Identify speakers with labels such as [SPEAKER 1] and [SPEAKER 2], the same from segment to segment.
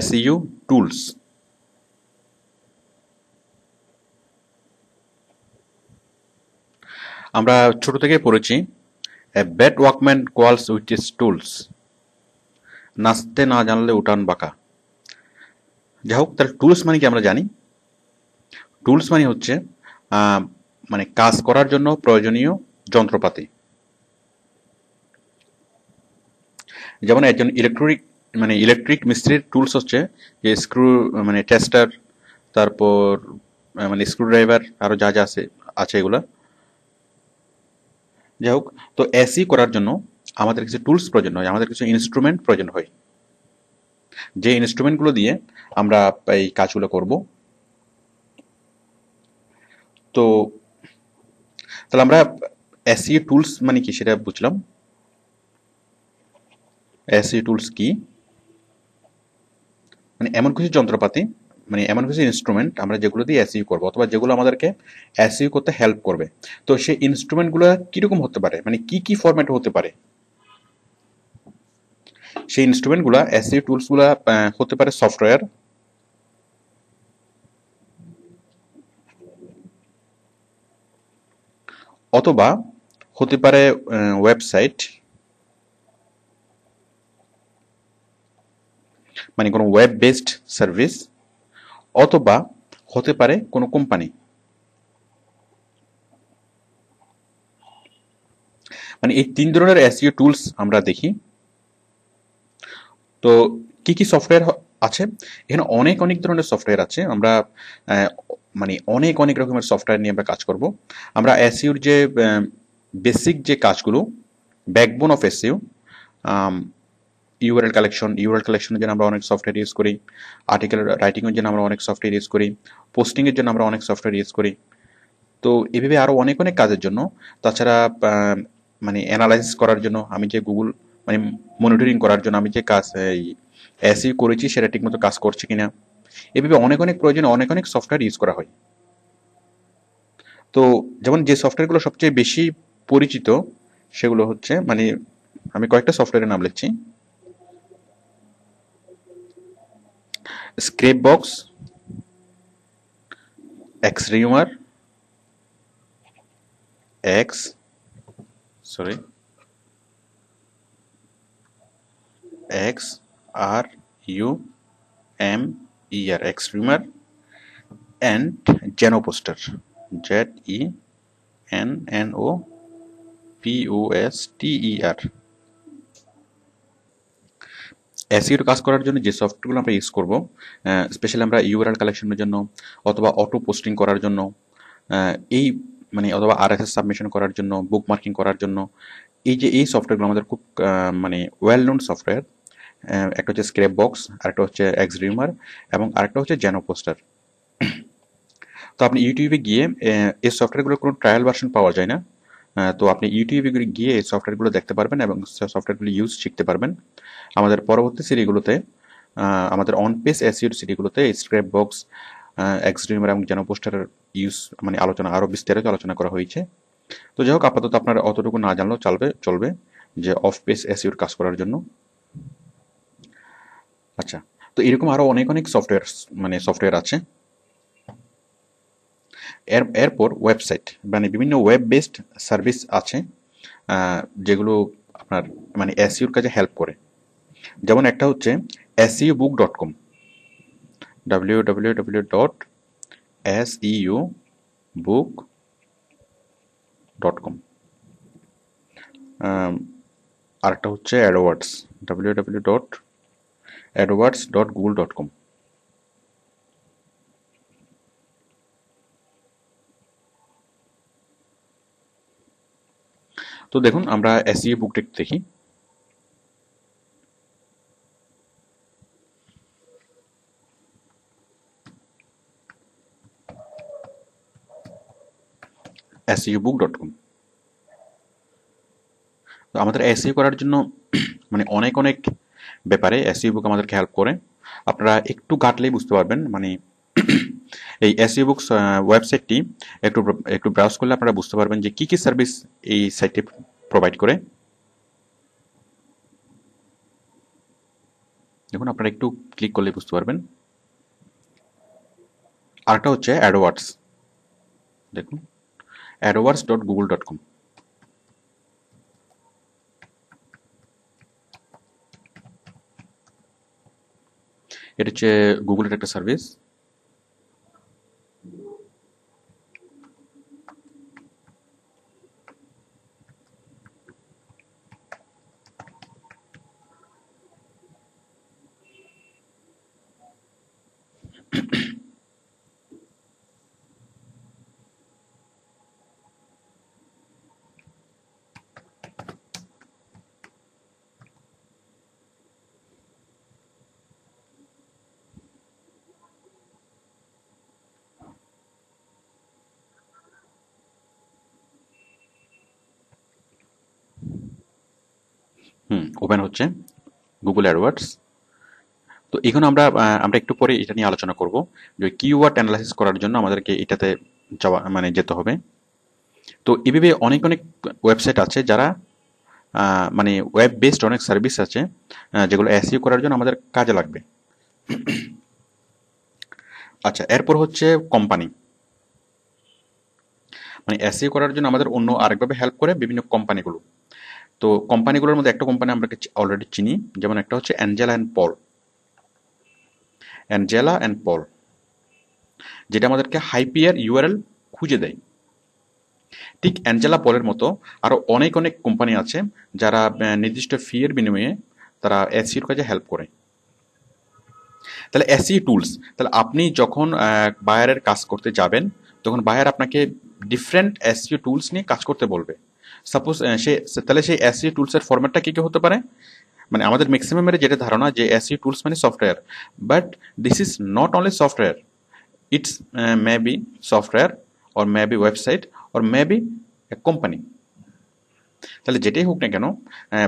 [SPEAKER 1] SEO tools. আমরা ছোট থেকে পড়েছি a bad workman কোয়ালস with his tools, নাচতে না জানলে উঠান বাঁকা। যাই হোক, তাহলে টুলস মানে কি আমরা জানি। টুলস মানে হচ্ছে মানে কাজ করার জন্য প্রয়োজনীয় যন্ত্রপাতি। যেমন একজন ইলেকট্রিক মিস্ত্রির টুলস হচ্ছে যে স্ক্রু, মানে টেস্টার, তারপর মানে স্ক্রু ড্রাইভার, আরো যা যা আছে আছে এগুলা। যাই হোক, তো এসি করার জন্য আমাদের কিছু টুলস প্রয়োজন হয়, আমাদের কিছু ইনস্ট্রুমেন্ট প্রয়োজন হয়, যে ইনস্ট্রুমেন্টগুলো দিয়ে আমরা এই কাজগুলো করব। তো তাহলে আমরা এসি টুলস মানে কি সেটা বুঝলাম। এসি টুলস কি? মানে এমন কিছু যন্ত্রপাতি, মানে এমন কিছু ইনস্ট্রুমেন্ট আমরা যেগুলো দিয়ে এসইউ করবো অথবা যেগুলো আমাদেরকে এসইউ করতে হেল্প করবে। তো সেই ইনস্ট্রুমেন্টগুলো কিরকম হতে পারে, মানে কি কি ফরম্যাট হতে পারে? সেই ইনস্ট্রুমেন্টগুলো এসইউ টুলসগুলো হতে পারে সফটওয়্যার, অথবা হতে পারে ওয়েবসাইট, মানে কোনো ওয়েব বেসড সার্ভিস, অথবা হতে পারে কোনো কোম্পানি। মানে এই তিন ধরনের এসইও টুলস আমরা দেখি। তো কি কি সফটওয়্যার আছে? এখানে অনেক অনেক ধরনের সফটওয়্যার আছে। আমরা আহ, মানে অনেক অনেক রকমের সফটওয়্যার নিয়ে আমরা কাজ করব। আমরা এসইওর যে বেসিক যে কাজগুলো, ব্যাকবোন অফ এসইও, ইউআরএল কালেকশনের জন্য আমরা অনেক সফটওয়্যার ইউজ করি, আর্টিকেল রাইটিংয়ের জন্য আমরা অনেক সফটওয়্যার ইউজ করি, পোস্টিংয়ের জন্য আমরা অনেক সফটওয়্যার ইউজ করি। তো এভাবে আরও অনেক অনেক কাজের জন্য, তাছাড়া মানে অ্যানালাইসিস করার জন্য, আমি যে গুগল মানে মনিটরিং করার জন্য আমি যে কাজ এই এসইও করেছি সেটা ঠিকমতো কাজ করছে কিনা, এভাবে অনেক অনেক প্রয়োজনে অনেক অনেক সফটওয়্যার ইউজ করা হয়। তো যেমন যে সফটওয়্যারগুলো সবচেয়ে বেশি পরিচিত সেগুলো হচ্ছে, মানে আমি কয়েকটা সফটওয়্যারের নাম লিখছি: ScrapeBox, XRumer, X sorry X R U M E R, XRumer, and ZennoPoster, ZENNOPOSTER। এসইওর কাজ করার জন্য যে সফটওয়্যারগুলো আমরা ইউজ করব, স্পেশালি আমরা ইউআরএল কালেকশনের জন্য অথবা অটো পোস্টিং করার জন্য, এই মানে অথবা আরএসএস সাবমিশন করার জন্য, বুক মার্কিং করার জন্য, এই সফটওয়্যারগুলো আমাদের খুব মানে ওয়েল নোন সফটওয়্যার। একটা হচ্ছে স্ক্র্যাপ বক্স, আরেকটা হচ্ছে এক্সরিউমার, এবং আরেকটা হচ্ছে জেনোপোস্টার। তো আপনি ইউটিউবে গিয়ে এই সফটওয়্যারগুলোর কোনো ট্রায়াল ভার্সন পাওয়া যায় না। তো আপনি ইউটিউবে গিয়ে এই সফটওয়্যারগুলো দেখতে পারবেন এবং সফটওয়্যারগুলো ইউজ শিখতে পারবেন। আমাদের পরবর্তী সিরিজগুলোতে, আমাদের অন পেজ এসইও সিরিজগুলোতে স্ক্র্যাপ বক্স, এক্সট্রিমার এবং জেনোপোস্টারের ইউজ মানে আলোচনা আরও বিস্তারিত আলোচনা করা হয়েছে। তো যাই হোক, আপাতত আপনার অতটুকু না জানলেও চলবে যে অফ পেজ এসইওর কাজ করার জন্য। আচ্ছা, তো এরকম আরও অনেক অনেক সফটওয়্যার আছে। এরপর ওয়েবসাইট, মানে বিভিন্ন ওয়েব বেসড সার্ভিস আছে যেগুলো আপনার মানে এসইওর কাজে হেল্প করে। যেমন একটা হচ্ছে SEObook.com, www.seobook.com। আরেকটা হচ্ছে অ্যাডওয়ার্ডস, www.adwords.google.com। তো দেখুন, আমরা এসইও বুকটা দেখি। SEObook.com। তো আমাদের এসইও করার জন্য মানে অনেক অনেক ব্যাপারে এসইও বুক আমাদেরকে হেল্প করে। আপনারা একটু ঘাটলেই বুঝতে পারবেন। মানে এই এসইও বুকস ওয়েবসাইটটি একটু একটু ব্রাউজ করলে আপনারা বুঝতে পারবেন যে কি কি সার্ভিস এই সাইটটি প্রোভাইড করে। দেখুন আপনারা একটু ক্লিক করলে বুঝতে পারবেন। আরেকটা হচ্ছে অ্যাডওয়ার্ডস। দেখুন adwords.google.com। এটা হচ্ছে গুগলের একটা সার্ভিস। ওপেন হচ্ছে গুগল অ্যাডওয়ার্ডস। তো এখন আমরা একটু পরে এটা নিয়ে আলোচনা করব যে কিওয়ার্ড অ্যানালাইসিস করার জন্য আমাদেরকে এটাতে যাওয়া মানে যেতে হবে। তো এভাবে অনেক অনেক ওয়েবসাইট আছে যারা মানে ওয়েব বেসড অনেক সার্ভিস আছে যেগুলো এসইও করার জন্য আমাদের কাজে লাগবে। আচ্ছা, এরপর হচ্ছে কোম্পানি। মানে এসইও করার জন্য আমাদের অন্য আরেকভাবে হেল্প করে বিভিন্ন কোম্পানিগুলো। তো কোম্পানিগুলোর মধ্যে একটা কোম্পানি আমরা অলরেডি চিনি, যেমন একটা হচ্ছে Angela and Paul. Angela and Paul যেটা আমাদেরকে হাইপিয়ার ইউআরএল খুঁজে দেয়। ঠিক অ্যাঞ্জেলা পলের মতো আরও অনেক অনেক কোম্পানি আছে যারা নির্দিষ্ট ফি এর বিনিময়ে তারা এসইওর কাজে হেল্প করে। তাহলে এসইও টুলস, তাহলে আপনি যখন বায়ারের কাজ করতে যাবেন তখন বায়ার আপনাকে ডিফারেন্ট এসইও টুলস নিয়ে কাজ করতে বলবে। সাপোজ তাহলে সেই এসইও টুলসের ফরম্যাটটা কী কী হতে পারে? মানে আমাদের ম্যাক্সিমামের যেটা ধারণা যে এসইও টুলস মানে software, but this is not only software, it's may be software or may be website or may B a company. তাহলে যেটাই হোক না কেন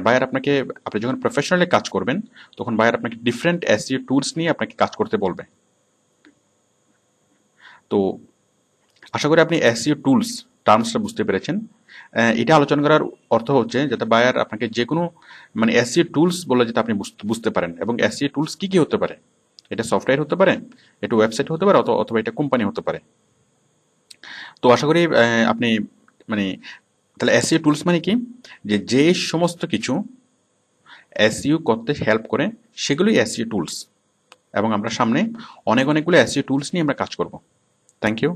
[SPEAKER 1] বায়ার আপনাকে, আপনি যখন প্রফেশনালি কাজ করবেন তখন বায়ার আপনাকে ডিফারেন্ট এসইও টুলস নিয়ে আপনাকে কাজ করতে বলবে। তো আশা করি আপনি এসইও টুলস টার্মসটা বুঝতে পেরেছেন। এটা আলোচনা করার অর্থ হচ্ছে যাতে বায়ার আপনাকে যে কোনো মানে এসইও টুলস বলে যাতে আপনি বুঝতে পারেন, এবং এসইও টুলস কী কী হতে পারে। এটা সফটওয়্যার হতে পারে, এটা ওয়েবসাইট হতে পারে, অথবা এটা কোম্পানি হতে পারে। তো আশা করি আপনি মানে তাহলে এসইও টুলস মানে কি, যে সমস্ত কিছু এসইও করতে হেল্প করে সেগুলোই এসইও টুলস, এবং আমরা সামনে অনেকগুলো এসইও টুলস নিয়ে আমরা কাজ করব। Thank you.